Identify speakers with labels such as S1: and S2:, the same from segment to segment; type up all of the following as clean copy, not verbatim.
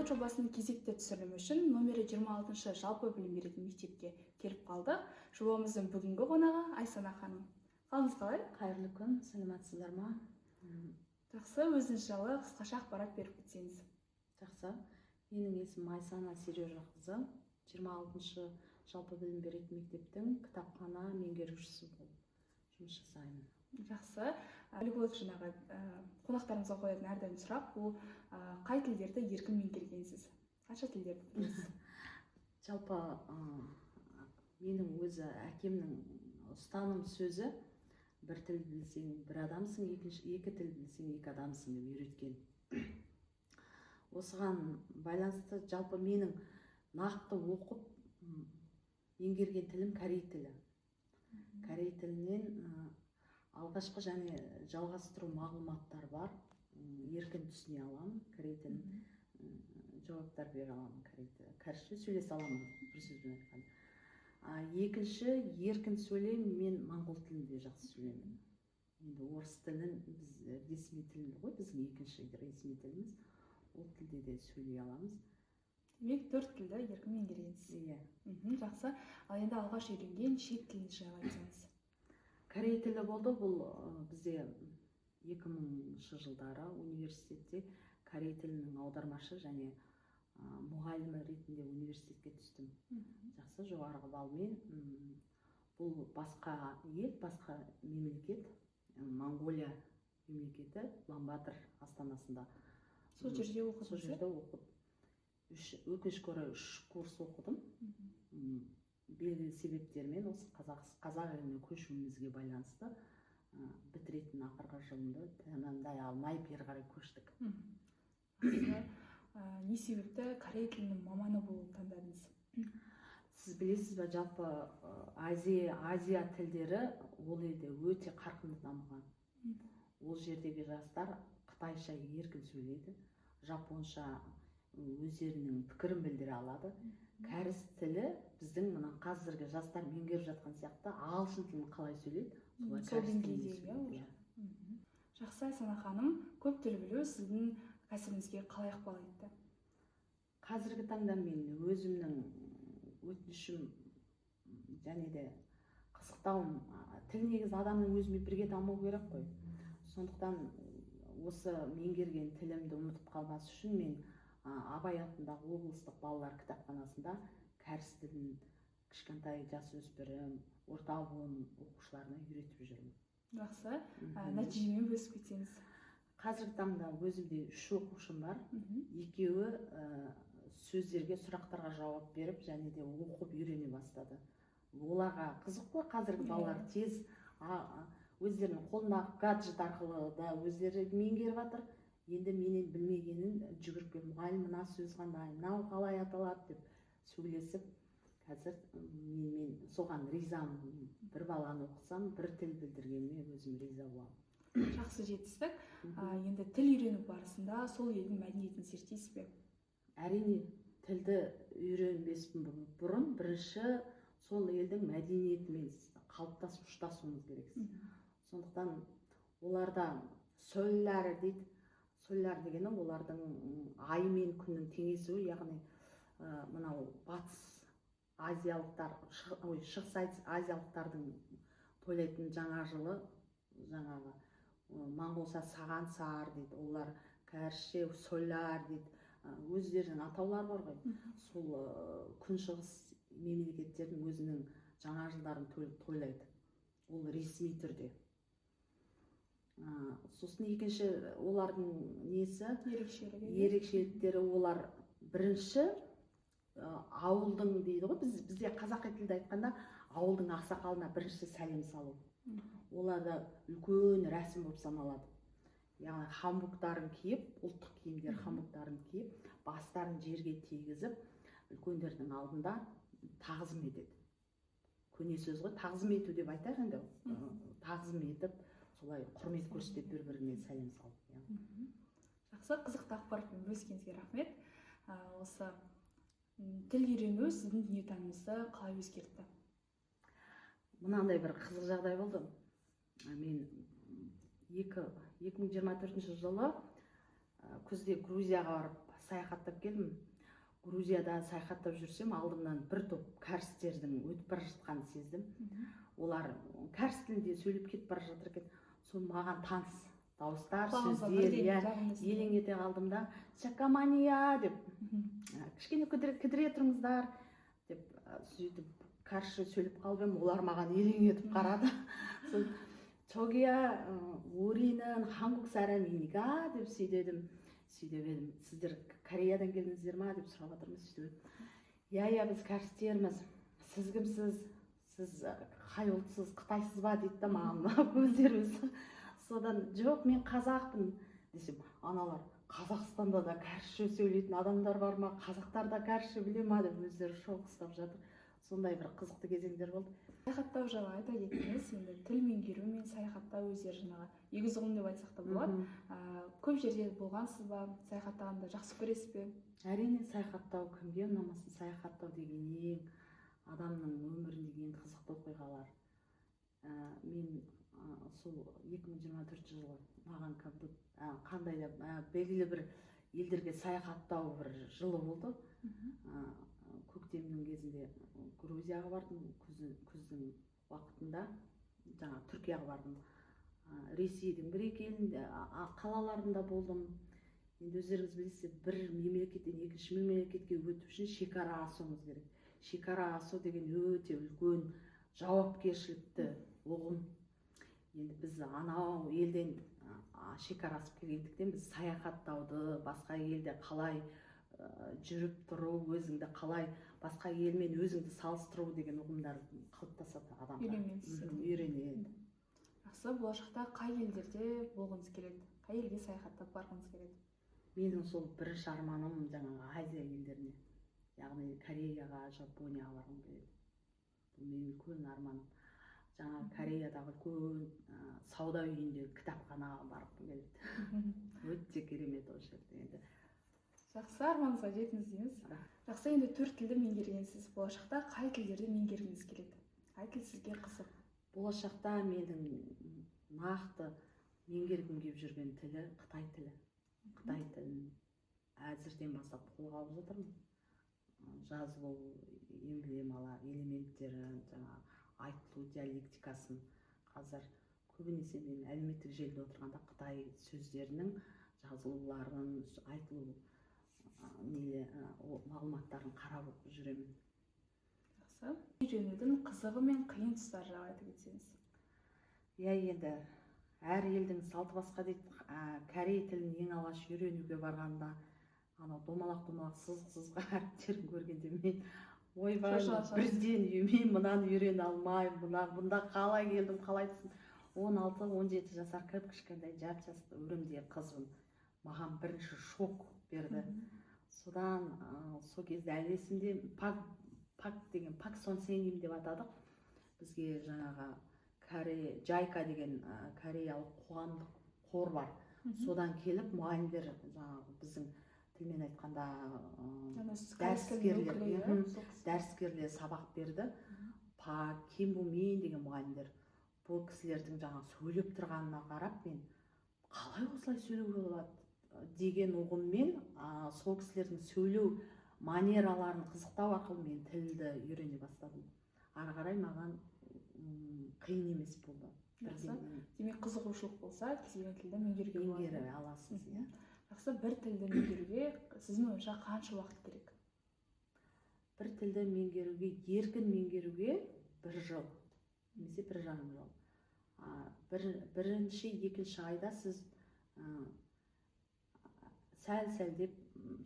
S1: пилот жобасының кезекті түсірілімі үшін номері 26 жалпы білім беретін мектепке келіп қалдық. Жобамыздың бүгінгі қонағы Айсана ханым. Қалыңыз қалай?
S2: Қайырлы күн, саламатсыздар ма?
S1: Жақсы, өзіңіз жайлы қысқаша ақпарат беріп кетсеңіз.
S2: Жақсы. Менің есімім Айсана Сережа қызы. 26 жалпы білім беретін мектептің кітапхана меңгерушісі болып жұмыс жасаймын.
S1: Жақсы. Үлгі жаңағы қонақтарымызға қоятын әрдайым сұрақ, бұл қай тілдерді еркін меңгергенсіз? Қанша тілдерді білесіз?
S2: Жалпы менің өзі әкемнің ұстаным сөзі: бір тіл білсең бір адамсың, екі тіл білсең екі адамсың деп үйреткен. Осыған байланысты жалпы менің нақты оқып меңгерген тілім корей тілі. Корей тілінен алғашқы және жалғастыру мағлұматтар бар. Еркін түсіне аламын, корей тілін жауаптар бере аламын, кәрісше сөйлесе аламын, бір сөзбен айтқанда. Екінші, еркін сөйлеймін, мен моңғол тілінде жақсы сөйлеймін. Енді орыс тілін біз ресми тіліміз ғой, біздің екінші ресми тіліміз. Ол тілде де сөйлей аламыз.
S1: Демек, 4 тілді еркін меңгергенсіз.
S2: Иә.
S1: Жақсы. Ал енді алғаш үйренген шет тілін жайлы айтсаңыз.
S2: Корей тілі болды. Бұл бізде 2000 жылдары университетте корей тілінің аудармашы және мұғалімі ретінде университетке түстім. Жақсы, жоғарғы балмен. Бұл басқа ел, басқа мемлекет, Монғолия мемлекеті, Улан-Батор астанасында.
S1: Сол жерде оқыдыңыз?
S2: Сол жерде оқып, өкінішке орай 3 курс оқыдым. Белгілі себептермен осы қазақ еліне көшуімізге байланысты бітіретін ақырғы жылымды тәмамдай алмай бері қарай көштік.
S1: Не себепті корей тілінің маманы болуын таңдадыңыз?
S2: Сіз білесіз бе, жалпы Азия тілдері ол елде өте қарқынды дамыған. Ол жердегі жастар қытайша еркін сөйлейді, жапонша өздерінің пікірін білдіре алады. Кәріс тілі біздің мына қазіргі жастар меңгеріп жатқан сияқты ағылшын тілін қалай сөйлейді, солай кәріс тілін сөйлейді.
S1: Жақсы, Айсана ханым, көп тіл білу сіздің кәсібіңізге қалай ықпал етті?
S2: Қазіргі таңда мен өзімнің өтінішім және де қызықтауым, тіл негізі адамның өзімен бірге даму керек қой. Сондықтан осы меңгерген тілімді ұмытып қалмас үшін мен Абай атындағы облыстық балалар кітапханасында кәріс тілін кішкентай жасөспірім, орта буын оқушыларына үйретіп жүрмін.
S1: Жақсы. Нәтижемен бөлісіп кетсеңіз?
S2: Қазіргі таңда өзімде 3 оқушым бар. Екеуі сөздерге, сұрақтарға жауап беріп, және де оқып үйрене бастады. Оларға қызық қой, қазіргі балалар тез өздерінің қолындағы гаджет арқылы да өздері меңгеріп жатыр. Енді менен білмегенін жүгіріп келіп, мұғалім, мына сөз қандай, мынау қалай аталады деп сөйлесіп, қазір мен соған ризамын. Бір баланы оқысам, бір тіл білдіргеніме өзім риза боламын.
S1: Жақсы жетістік. Енді тіл үйрену барысында сол елдің мәдениетін зерттейсіз бе?
S2: Әрине, тілді үйренбестен бұрын бірінші сол елдің мәдениетімен қалыптасып ұштасуымыз керексіз. Сондықтан оларда сөйләр дейді. Сөйләр дегені олардың ай мен күннің теңесуі, яғни мынау батыс азиялықтар, шығыс азиялықтардың тойлайтын жаңа жылы, жаңағы моңғолша саған сар дейді, олар кәрісше сөйләр дейді, өздерінің атаулары бар ғой. Сол күншығыс мемлекеттердің өзінің жаңа жылдарын тойлайды. Ол ресми түрде. Сосын екінші олардың несі? Ерекшеліктері, олар бірінші ауылдың дейді ғой, бізде қазақи тілде айтқанда ауылдың ақсақалына бірінші сәлем салу. Оларда үлкен рәсім болып саналады. Яғни хамбуктарын киіп, ұлттық киімдер хамбуктарын киіп, бастарын жерге тигізіп, үлкендердің алдында тағзым етеді. Көне сөз ғой, тағзым ету деп айтайық енді. Тағзым етіп, солай құрмет көрсетіп бір-біріне сәлем салып.
S1: Жақсы, қызықты ақпаратпен бөліскеніңізге рахмет. Осы тіл үйрену сіздің дүниетанымыңызды қалай өзгертті?
S2: Мынандай бір қызық жағдай болды. Мен 2024 жылы күзде Грузияға барып саяхаттап келдім. Грузияда саяхаттап жүрсем, алдымнан бір топ кәрістердің өтіп бара жатқанын сездім. Олар кәріс тілінде сөйлеп кетіп бара жатыр екен. Сол маған таныс дауыстар, сөздер, елең ете қалдым да, шакамания деп, кішкене кідіре тұрыңыздар деп, сөйтіп кәрісше сөйлеп қалып едім, олар маған елең етіп қарады. Чогия ури는 한국 사람이니까 деп сөйтіп едім, сіздер Кореядан келдіңіздер ма деп сұрап жатырмыз. Иә, біз кәрістерміз, сіз кімсіз, сіз қай ұлтсыз, қытайсыз ба дейді да маған көздеріміз. Содан жоқ, мен қазақпын десем, аналар Қазақстанда да кәрісше сөйлейтін адамдар бар ма, қазақтар да кәрісше біле ма деп өздері шоқ ұстап жатыр. Сондай бір қызықты кезеңдер болды.
S1: Саяхаттау жайлы айта кетіңіз. Енді тіл меңгеру мен саяхаттау өздері жаңағы егіз ұғым деп айтсақ та болады. Көп жерде болғансыз ба? Саяхаттағанды жақсы көресіз бе?
S2: Әрине, саяхаттау кімге ұнамасын? Саяхаттау деген ең адамның өміріндегі ең қызықты оқиғалар. Мен сол 2024 жылы маған қандай да белгілі бір елдерге саяхаттау бір жылы болды. Көктемнің кезінде Грузияға бардым, күздің уақытында жаңа Түркияға бардым. Ресейдің бір-екі елінде қалаларында болдым. Енді өздеріңіз білесіздер, бір мемлекеттен екінші мемлекетке өту үшін шекара асуыңыз керек. Шекара асу деген өте үлкен жауапкершілікті ұғым. Енді біз анау елден шекара асып келгендіктен біз саяхаттауды, басқа елде қалай жүріп тұру, өзіңді қалай басқа елмен өзіңді салыстыру деген ұғымдар қалыптасады адамда. Үйренеді.
S1: Жақсы, болашақта қай елдерде болғыңыз келеді? Қай елге саяхаттап барғыңыз келеді?
S2: Менің сол бірінші арманым жаңағы Азия елдеріне, яғни Кореяға, Жапонияға барғым келеді. Бұл менің үлкен арманым. Жаңағы Кореядағы үлкен сауда үйінде кітапханаға барғым келеді. Өте керемет ол жерде енді.
S1: Жақсы, арманыңызға жетіңіз дейміз. Жақсы, енді 4 тілді меңгергенсіз. Болашақта қай тілдерді меңгергіңіз келеді? Қай тіл сізге қызық?
S2: Болашақта менің нақты меңгергім келіп жүрген тілі Қытай тілі. Қытай тілін әзірден бастап қолға алып жатырмын. Жазылу эмблемалар, элементтері, жаңа айтылу диалектикасын қазір көбінесе мен әлеуметтік желіде отырғанда Қытай сөздерінің жазылуларын, айтылу мағлұматтарын қарап жүремін.
S1: Жақсы. Үйренудің қызығы мен қиын тұстары жайлы айтып кетсеңіз.
S2: Иә, енді әр елдің салты басқа дейді. Корей тілін ең алғаш үйренуге барғанда анау домалақ сызғы әріптерін көргенде мен ойбай, бірден үймей мынаны үйрене алмаймын, бұнда қалай келдім, қалай түсін. 16-17 жасар кішкентай жап-жас өрімдей қызбын. Маған бірінші шок берді. Содан сол кезде әлі есімде Пак Сон Сеним деп атадық. Бізге жаңағы Жайка деген кореялық қоғамдық қор бар. Содан келіп мұғалімдер жаңағы біздің тілмен айтқанда дәріскерлер сабақ берді. Пак Ким Бу Мин деген мұғалімдер. Бұл кісілердің жаңа сөйлеп тұрғанына қарап, мен қалай осылай сөйлеуге болады деген ұғыммен сол кісілердің сөйлеу манераларын қызықтау арқылы мен тілді үйрене бастадым. Ары қарай маған қиын емес болды.
S1: Демек, қызығушылық болса, кез келген тілді меңгеруге
S2: аласыз.
S1: Жақсы, бір тілді меңгеруге сіздің ойыңызша қанша уақыт керек?
S2: Бір тілді меңгеруге, еркін меңгеруге 1 жыл, немесе 1,5 жыл. Бірінші, екінші айда сіз сәл-сәлдеп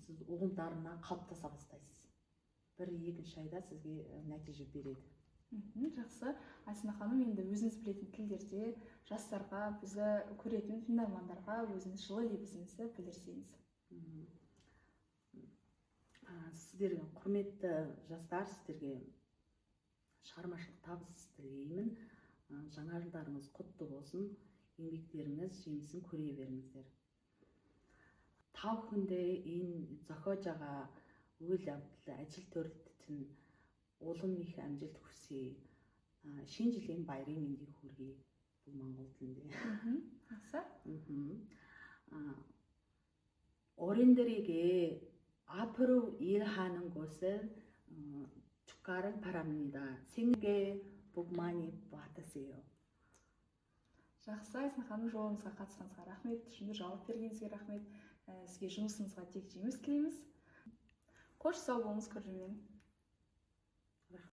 S2: сіз ұғымдарына қалыптаса бастайсыз. 1-2 айда сізге нәтиже береді.
S1: Жақсы. Айсана ханым, енді өзіңіз білетін тілдерде жастарға, бізді көретін тыңдармандарға өзіңіз жылы лебізіңізді білдірсеңіз. Сіздерге,
S2: құрметті жастар, сіздерге шығармашылық табыс тілеймін. Жаңа жылдарыңыз құтты болсын, еңбектеріңіз жемісін көре беріңіздер. Тав хүнде энэ зохиожбайгаа үйл явдал, ажил төрөлтөд нь улам их амжилт хүсье. Шинэ жилийн баярын мэндийг хүргэе. Бұл монгол тілінде.
S1: Жақсы.
S2: 어른들에게 앞으로 일하는 곳은 축가를 바랍니다. 생일에 복 많이 받으세요.
S1: Жақсы, Айсын ханым, жолымызға қатысқаныңызға рахмет, тұшымды жауап бергеніңізге рахмет. Сізге жұмысыңызға тек жеміс тілейміз. Қош сау болыңыз, көрермен.